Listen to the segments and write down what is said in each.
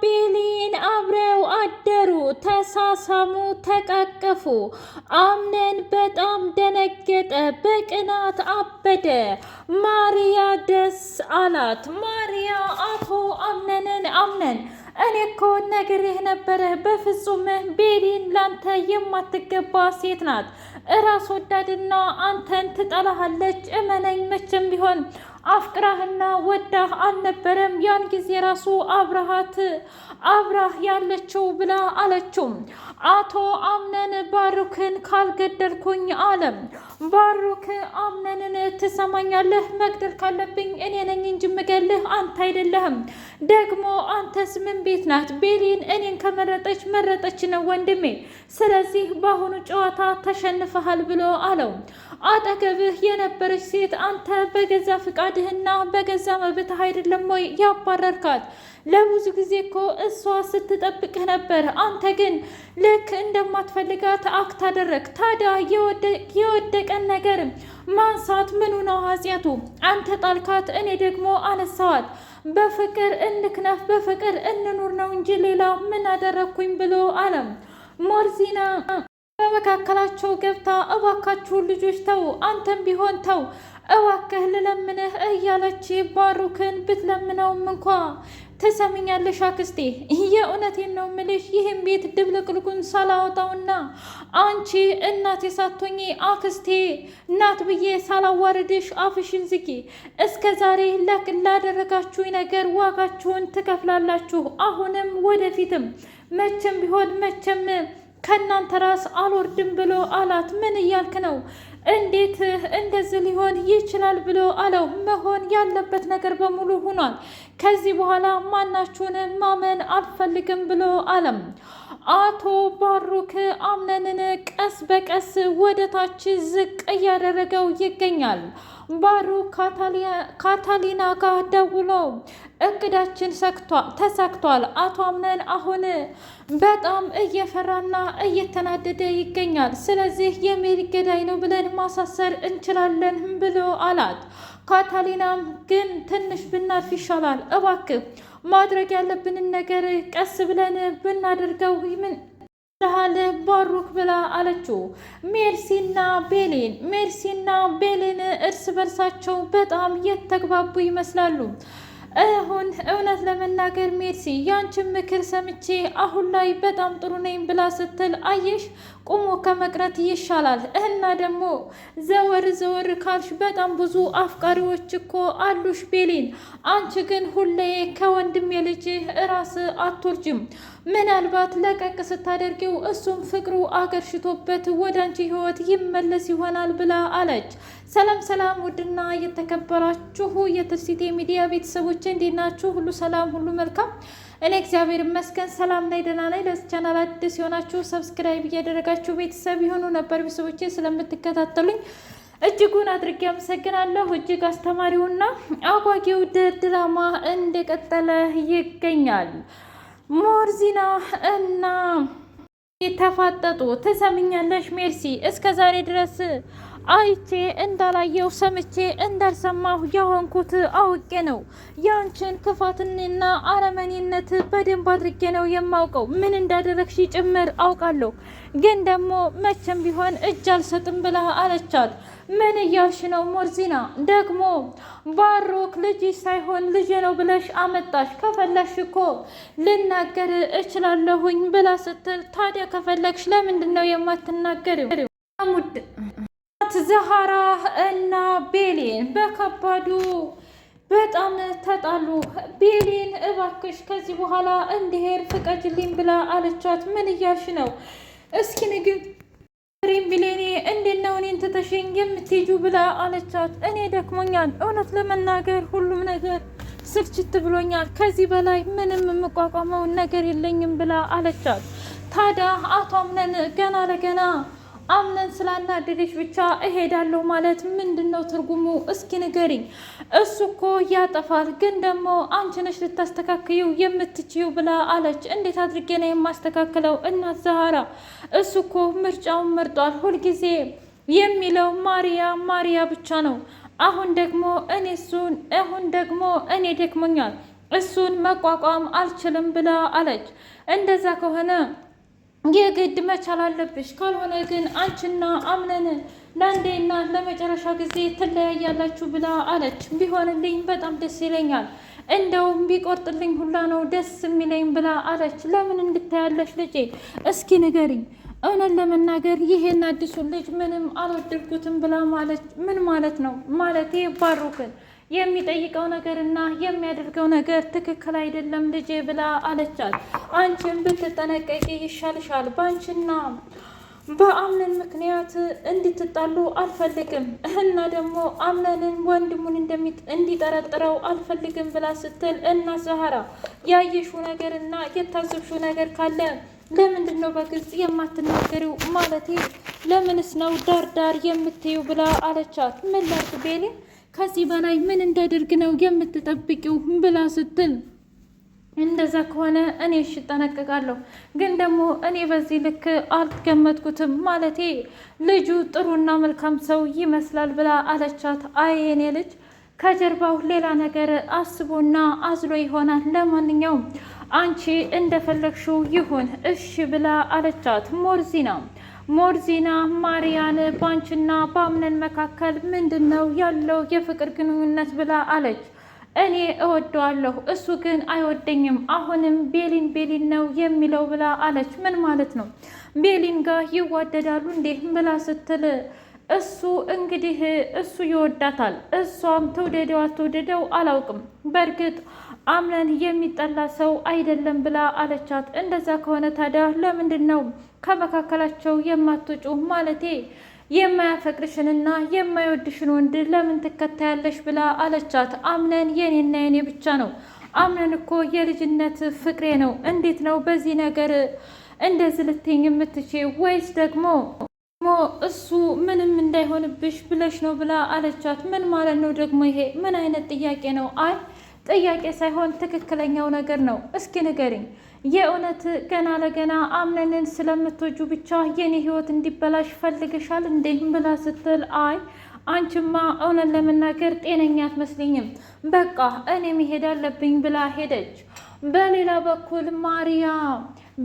ቤሊን አብረው አደሩ፣ ተሳሳሙ፣ ተቃቀፉ። አምነን በጣም ደነገጠ፣ በቅናት አበደ። ማርያ ደስ አላት። ማርያ አቶ አምነን እኔ እኮ ነግሬህ ነበረ፣ በፍጹም ቤሊን ላንተ የማትገባ ሴት ናት። እራስ ወዳድና አንተን ትጠላሃለች። እመነኝ፣ መቼም ቢሆን አፍቅራህና ወዳህ አልነበረም። ያን ጊዜ ራሱ አብራህ ያለችው ብላ አለችው። አቶ አምነን ባሩክን ካልገደልኩኝ አለም። ባሩክ አምነንን ትሰማኛለህ? መግደል ካለብኝ እኔ ነኝ እንጂ ምገልህ አንተ አይደለህም። ደግሞ አንተስ ምን ቤት ናት? ቤሊን እኔን ከመረጠች መረጠች ነው ወንድሜ። ስለዚህ በአሁኑ ጨዋታ ተሸንፈሃል ብሎ አለው። አጠገብህ የነበረች ሴት አንተ በገዛ ፍቃድህና በገዛ መብትህ አይደለም ወይ ያባረርካት? ለብዙ ጊዜ እኮ እሷ ስትጠብቅህ ነበር። አንተ ግን ልክ እንደማትፈልጋት አክት አደረግ። ታዲያ የወደቀን ነገር ማንሳት ምኑ ነው ኃጢአቱ? አንተ ጣልካት፣ እኔ ደግሞ አነሳዋት። በፍቅር እንክነፍ፣ በፍቅር እንኑር ነው እንጂ ሌላ ምን አደረግኩኝ ብሎ አለም። ሞርዚና በመካከላቸው ገብታ እባካችሁን ልጆች ተው፣ አንተም ቢሆን ተው እባክህ ልለምንህ እያለች ባሩክን ብትለምነውም እንኳ ትሰምኛለሽ አክስቴ፣ የእውነቴን ነው ምልሽ፣ ይህም ቤት ድብልቅልቁን ሳላወጣውና አንቺ እናቴ ሳትሆኚ አክስቴ ናት ብዬ ሳላዋርድሽ አፍሽን ዝጊ። እስከ ዛሬ ላደረጋችሁኝ ነገር ዋጋችሁን ትከፍላላችሁ። አሁንም ወደፊትም መቼም ቢሆን መቼም ከእናንተ ራስ አልወርድም ብሎ አላት። ምን እያልክ ነው? እንዴት እንደዚህ ሊሆን ይችላል ብሎ አለው። መሆን ያለበት ነገር በሙሉ ሆኗል። ከዚህ በኋላ ማናችሁንም ማመን አልፈልግም ብሎ አለም። አቶ ባሩክ አምነንን ቀስ በቀስ ወደ ታች ዝቅ እያደረገው ይገኛል። ባሩክ ካታሊና ጋር ደውሎ እቅዳችን ተሳክቷል። አቶ አምነን አሁን በጣም እየፈራና እየተናደደ ይገኛል። ስለዚህ የሜሪ ገዳይ ነው ብለን ማሳሰር እንችላለን ብሎ አላት። ካታሊናም ግን ትንሽ ብናርፍ ይሻላል፣ እባክህ ማድረግ ያለብንን ነገር ቀስ ብለን ብናደርገው ምን ዳለ ባሩክ ብላ አለችው። ሜርሲና ቤሊን እርስ በርሳቸው በጣም የተግባቡ ይመስላሉ። አሁን እውነት ለመናገር ሜርሲ ያንቺን ምክር ሰምቼ አሁን ላይ በጣም ጥሩ ነኝ ብላ ስትል አየሽ፣ ቁሞ ከመቅረት ይሻላል። እና ደግሞ ዘወር ካልሽ በጣም ብዙ አፍቃሪዎች እኮ አሉሽ ቤሊን። አንቺ ግን ሁሌ ከወንድም የልጅ ራስ አትወርጅም። ምናልባት ለቀቅ ስታደርጊው እሱም ፍቅሩ አገርሽቶበት ወደ አንቺ ህይወት ይመለስ ይሆናል ብላ አለች። ሰላም ውድና የተከበራችሁ የትርሲቴ ሚዲያ ቤተሰቦች እንዴት ናችሁ? ሁሉ ሰላም፣ ሁሉ መልካም። እኔ እግዚአብሔር ይመስገን ሰላም ላይ ደህና ነኝ። ለዚህ ቻናል አዲስ የሆናችሁ ሰብስክራይብ እያደረጋችሁ ቤተሰብ የሆኑ ነበር ቤተሰቦቼ ስለምትከታተሉኝ እጅጉን አድርጌ አመሰግናለሁ። እጅግ አስተማሪውና አጓጊው ድራማ እንደቀጠለ ይገኛል። ሞርዚና እና ተፋጠጡ። ትሰምኛለሽ ሜርሲ፣ እስከ ዛሬ ድረስ አይቼ እንዳላየው ሰምቼ እንዳልሰማሁ የሆንኩት አውቄ ነው። ያንቺን ክፋትንና አረመኔነት በደንብ አድርጌ ነው የማውቀው። ምን እንዳደረግሽ ጭምር አውቃለሁ። ግን ደግሞ መቼም ቢሆን እጅ አልሰጥም ብላ አለቻት። ምን እያልሽ ነው ሞርዚና? ደግሞ ባሩክ ልጅ ሳይሆን ልጄ ነው ብለሽ አመጣሽ። ከፈለግሽ እኮ ልናገር እችላለሁኝ ብላ ስትል፣ ታዲያ ከፈለግሽ ለምንድን ነው የማትናገሪው? ዛህራ እና ቤሊን በከባዱ በጣም ተጣሉ። ቤሊን እባክሽ ከዚህ በኋላ እንድሄድ ፍቀጅልኝ ብላ አለቻት። ምን እያልሽ ነው? እስኪ ንገሪኝ ብሌኔ፣ እንዴት ነው እኔን ትተሽኝ የምትሄጁ ብላ አለቻት። እኔ ደክሞኛል፣ እውነት ለመናገር ሁሉም ነገር ስልችት ብሎኛል። ከዚህ በላይ ምንም የምቋቋመው ነገር የለኝም ብላ አለቻት። ታዲያ አቶ አምነን ገና ለገና አምነን ስላናደደሽ ብቻ እሄዳለሁ ማለት ምንድን ነው ትርጉሙ? እስኪ ንገሪኝ። እሱ እኮ ያጠፋል፣ ግን ደግሞ አንቺ ነሽ ልታስተካክዪው የምትችይው ብላ አለች። እንዴት አድርጌ ነው የማስተካክለው? እናት ዛህራ፣ እሱ እኮ ምርጫውን መርጧል። ሁልጊዜ የሚለው ማሪያ ብቻ ነው። አሁን ደግሞ እኔ ደክሞኛል። እሱን መቋቋም አልችልም ብላ አለች። እንደዛ ከሆነ የግድ መቻል አለብሽ፣ ካልሆነ ግን አንቺና አምነን ለአንዴና ለመጨረሻ ጊዜ ትለያያላችሁ ብላ አለች። ቢሆንልኝ በጣም ደስ ይለኛል፣ እንደውም ቢቆርጥልኝ ሁላ ነው ደስ የሚለኝ ብላ አለች። ለምን እንድታያለሽ ልጄ? እስኪ ንገሪኝ። እውነት ለመናገር ይሄን አዲሱን ልጅ ምንም አልወደድኩትም ብላ ማለት ምን ማለት ነው? ማለቴ ባሩክን የሚጠይቀው ነገርና የሚያደርገው ነገር ትክክል አይደለም ልጄ ብላ አለቻት። አንቺን ብትጠነቀቂ ይሻልሻል። በአንቺና በአምነን ምክንያት እንድትጣሉ አልፈልግም እና ደግሞ አምነንን ወንድሙን እንዲጠረጥረው አልፈልግም ብላ ስትል እና ዛህራ ያየሽው ነገርና የታዘብሽው ነገር ካለ ለምንድን ነው በግልጽ የማትናገሪው? ማለቴ ለምንስ ነው ዳርዳር የምትይው ብላ አለቻት። ምን ላድርግ ቤሌ፣ ከዚህ በላይ ምን እንዳደርግ ነው የምትጠብቂው ብላ ስትል እንደዛ ከሆነ እኔ እሺ እጠነቀቃለሁ፣ ግን ደግሞ እኔ በዚህ ልክ አልገመትኩትም። ማለቴ ልጁ ጥሩና መልካም ሰው ይመስላል ብላ አለቻት። አይ የኔ ልጅ ከጀርባው ሌላ ነገር አስቦና አዝሎ ይሆናል። ለማንኛውም አንቺ እንደፈለግሽው ይሁን እሺ ብላ አለቻት። ሞርዚና ማርያን ባንቺና በአምነን መካከል ምንድን ነው ያለው የፍቅር ግንኙነት ብላ አለች። እኔ እወደዋለሁ እሱ ግን አይወደኝም፣ አሁንም ቤሊን ነው የሚለው ብላ አለች። ምን ማለት ነው? ቤሊን ጋር ይዋደዳሉ እንዴ ብላ ስትል እሱ እንግዲህ እሱ ይወዳታል፣ እሷም ተውደደው አትወደደው አላውቅም፣ በእርግጥ አምነን የሚጠላ ሰው አይደለም ብላ አለቻት። እንደዛ ከሆነ ታዲያ ለምንድን ነው ከመካከላቸው የማትወጩ? ማለቴ የማያፈቅርሽንና የማይወድሽን ወንድ ለምን ትከታያለሽ ብላ አለቻት። አምነን የኔና የኔ ብቻ ነው። አምነን እኮ የልጅነት ፍቅሬ ነው። እንዴት ነው በዚህ ነገር እንደዚህ ልትይኝ የምትችይው? ወይስ ደግሞ እሱ ምንም እንዳይሆንብሽ ብለሽ ነው ብላ አለቻት። ምን ማለት ነው ደግሞ ይሄ? ምን አይነት ጥያቄ ነው? አይ ጥያቄ ሳይሆን ትክክለኛው ነገር ነው። እስኪ ንገሪኝ፣ የእውነት ገና ለገና አምነንን ስለምትወጁ ብቻ የኔ ህይወት እንዲበላሽ ፈልገሻል እንዴ ብላ ስትል አይ አንቺማ እውነት ለመናገር ጤነኛ አትመስልኝም፣ በቃ እኔ መሄድ አለብኝ ብላ ሄደች። በሌላ በኩል ማሪያ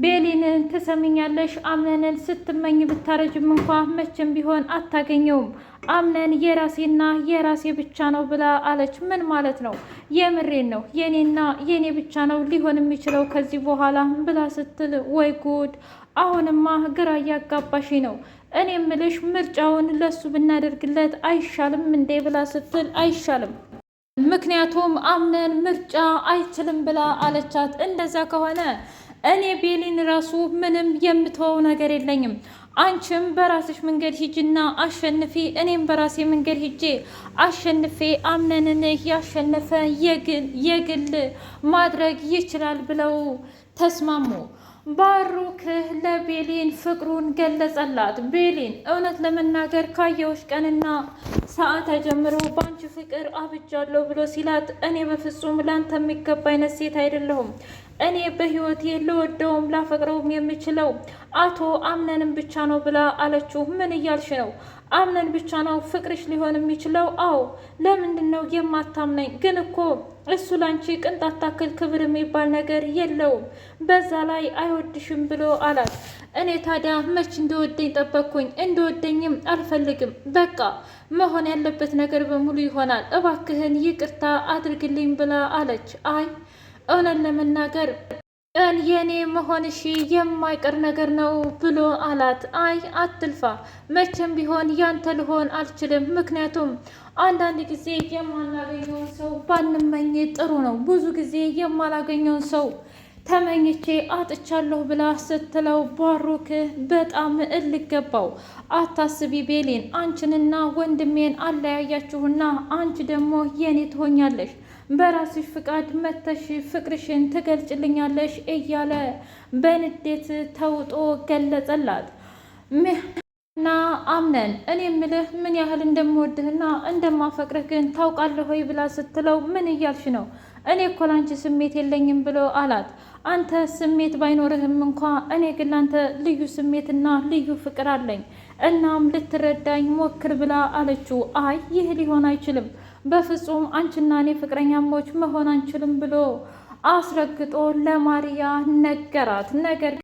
ቤሊንን ትሰሚኛለሽ፣ አምነንን ስትመኝ ብታረጅም እንኳ መቼም ቢሆን አታገኘውም፣ አምነን የራሴና የራሴ ብቻ ነው ብላ አለች። ምን ማለት ነው? የምሬን ነው፣ የኔና የኔ ብቻ ነው ሊሆን የሚችለው ከዚህ በኋላ ብላ ስትል ወይ ጉድ፣ አሁንማ ግራ እያጋባሽ ነው። እኔ ምልሽ ምርጫውን ለሱ ብናደርግለት አይሻልም እንዴ ብላ ስትል አይሻልም፣ ምክንያቱም አምነን ምርጫ አይችልም ብላ አለቻት። እንደዛ ከሆነ እኔ ቤሊን ራሱ ምንም የምትወው ነገር የለኝም። አንቺም በራስሽ መንገድ ሂጅና አሸንፊ፣ እኔም በራሴ መንገድ ሂጄ አሸንፌ አምነንን ያሸነፈ የግል ማድረግ ይችላል ብለው ተስማሙ። ባሩክ ለቤሊን ፍቅሩን ገለጸላት። ቤሊን እውነት ለመናገር ካየሁሽ ቀንና ሰዓት ጀምሮ በአንቺ ፍቅር አብጃለሁ ብሎ ሲላት እኔ በፍጹም ላንተ የሚገባ አይነት ሴት አይደለሁም። እኔ በህይወቴ ልወደውም ላፈቅረውም የምችለው አቶ አምነንን ብቻ ነው ብላ አለችው። ምን እያልሽ ነው? አምነን ብቻ ነው ፍቅርሽ ሊሆን የሚችለው? አዎ። ለምንድን ነው የማታምነኝ? ግን እኮ እሱ ላንቺ ቅንጣት ታክል ክብር የሚባል ነገር የለውም፣ በዛ ላይ አይወድሽም ብሎ አላት። እኔ ታዲያ መች እንደወደኝ ጠበቅኩኝ? እንደወደኝም አልፈልግም። በቃ መሆን ያለበት ነገር በሙሉ ይሆናል፣ እባክህን ይቅርታ አድርግልኝ ብላ አለች። አይ እውነት ለመናገር የኔ መሆንሽ የማይቀር ነገር ነው ብሎ አላት። አይ አትልፋ፣ መቼም ቢሆን ያንተ ልሆን አልችልም። ምክንያቱም አንዳንድ ጊዜ የማላገኘውን ሰው ባንመኝ ጥሩ ነው። ብዙ ጊዜ የማላገኘውን ሰው ተመኝቼ አጥቻለሁ ብላ ስትለው ባሩክ በጣም እልገባው። አታስቢ ቤሊን፣ አንቺንና ወንድሜን አለያያችሁና አንቺ ደግሞ የኔ ትሆኛለሽ፣ በራስሽ ፍቃድ መተሽ ፍቅርሽን ትገልጭልኛለሽ እያለ በንዴት ተውጦ ገለጸላት። እና አምነን እኔ ምልህ ምን ያህል እንደምወድህና እንደማፈቅርህ ግን ታውቃለህ ሆይ ብላ ስትለው ምን እያልሽ ነው? እኔ እኮ ላንቺ ስሜት የለኝም ብሎ አላት። አንተ ስሜት ባይኖርህም እንኳ እኔ ግን ላንተ ልዩ ስሜትና ልዩ ፍቅር አለኝ፣ እናም ልትረዳኝ ሞክር ብላ አለችው። አይ ይህ ሊሆን አይችልም፣ በፍጹም አንቺና እኔ ፍቅረኛሞች መሆን አንችልም ብሎ አስረግጦ ለማርያ ነገራት። ነገር